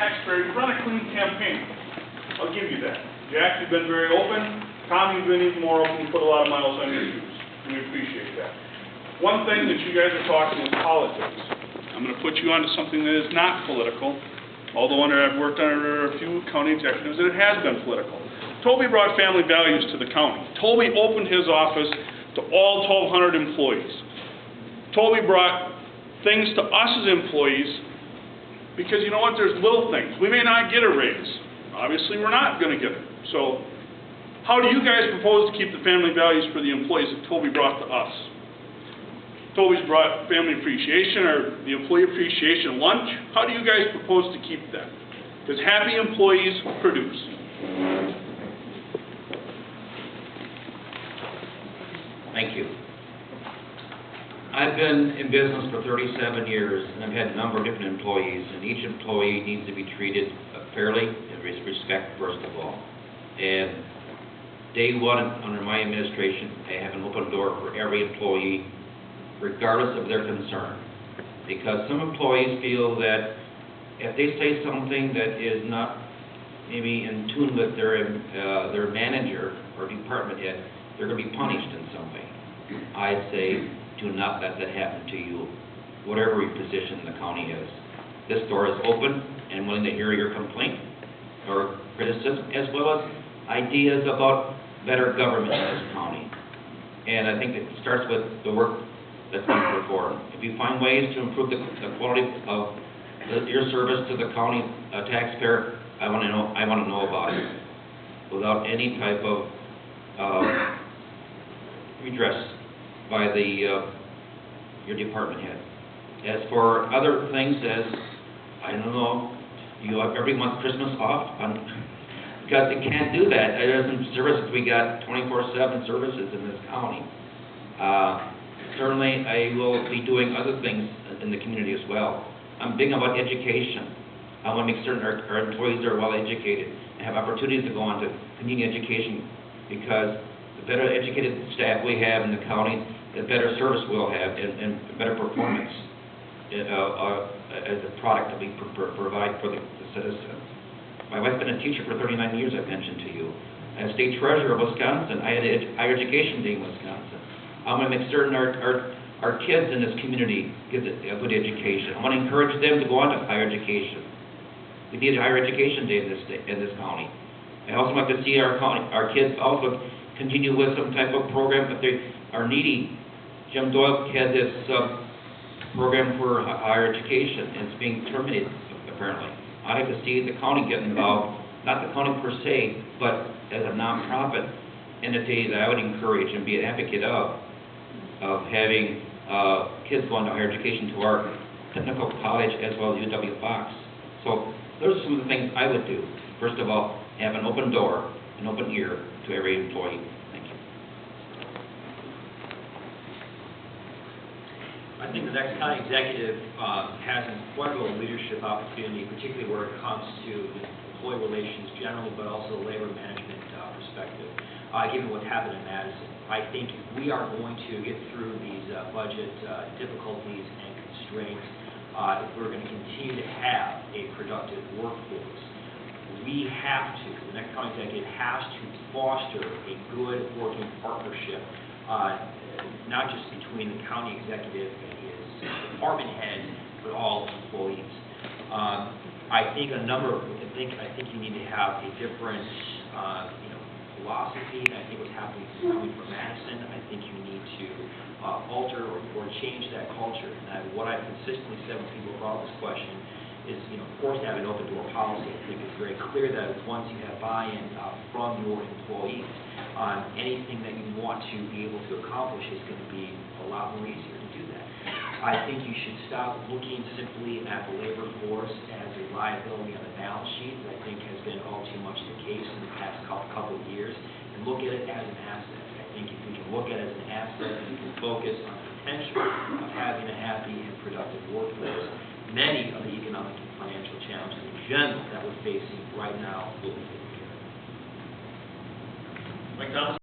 taxpayer, you've run a clean campaign. I'll give you that. Jack, you've been very open. Tom, you've been even more open. You put a lot of miles on your shoes. We appreciate that. One thing that you guys are talking is politics. I'm going to put you onto something that is not political, although I've worked under a few county executives that it has been political. Toby brought family values to the county. Toby opened his office to all 1,200 employees. Toby brought things to us as employees because, you know what, there's little things. We may not get a raise. Obviously, we're not going to get it. So how do you guys propose to keep the family values for the employees that Toby brought to us? Toby's brought family appreciation or the employee appreciation lunch. How do you guys propose to keep that? Because happy employees produce. Thank you. I've been in business for 37 years, and I've had a number of different employees, and each employee needs to be treated fairly and with respect, first of all. And day one, under my administration, I have an open door for every employee, regardless of their concern. Because some employees feel that if they say something that is not maybe in tune with their manager or department head, they're going to be punished in some way. I say, do not let that happen to you, whatever your position in the county is. This door is open and willing to hear your complaint or criticism, as well as ideas about better government in this county. And I think it starts with the work that's been performed. If you find ways to improve the quality of your service to the county taxpayer, I want to know about it without any type of redress by your department head. As for other things, as I don't know, you have every month Christmas off, because you can't do that. There's some services, we got 24/7 services in this county. Certainly, I will be doing other things in the community as well. I'm big about education. I want to make certain our employees are well educated and have opportunities to go on to continuing education, because the better educated staff we have in the county, the better service we'll have and better performance as a product that we provide for the citizens. My wife's been a teacher for 39 years, I've mentioned to you. As state treasurer of Wisconsin, I had a higher education day in Wisconsin. I want to make certain our kids in this community get a good education. I want to encourage them to go on to higher education. We need a higher education day in this county. I also like to see our kids also continue with some type of program if they are needy. Jim Doyle had this program for higher education, and it's being terminated, apparently. I'd like to see the county get involved, not the county per se, but as a nonprofit entity that I would encourage and be an advocate of having kids going to higher education to our technical college as well as UW-Fox. So those are some of the things I would do. First of all, have an open door, an open ear to every employee. Thank you. I think the next county executive has an incredible leadership opportunity, particularly where it comes to employee relations generally, but also the labor management perspective, given what's happened in Madison. I think we are going to get through these budget difficulties and constraints if we're going to continue to have a productive workforce. We have to, the next county executive has to foster a good working partnership, not just between the county executive and his department head, but all employees. I think I think you need to have a different, philosophy. I think what's happening is coming from Madison. I think you need to alter or change that culture. And what I've consistently said when people brought up this question is, of course, to have an open door policy. I think it's very clear that once you have buy-in from your employees, anything that you want to be able to accomplish is going to be a lot more easier to do that. I think you should stop looking simply at the labor force as a liability on the balance sheet, that I think has been all too much the case in the past couple of years, and look at it as an asset. I think if we can look at it as an asset and we can focus on the potential of having a happy and productive workforce, many of the economic and financial challenges in general that we're facing right now will be taken care of.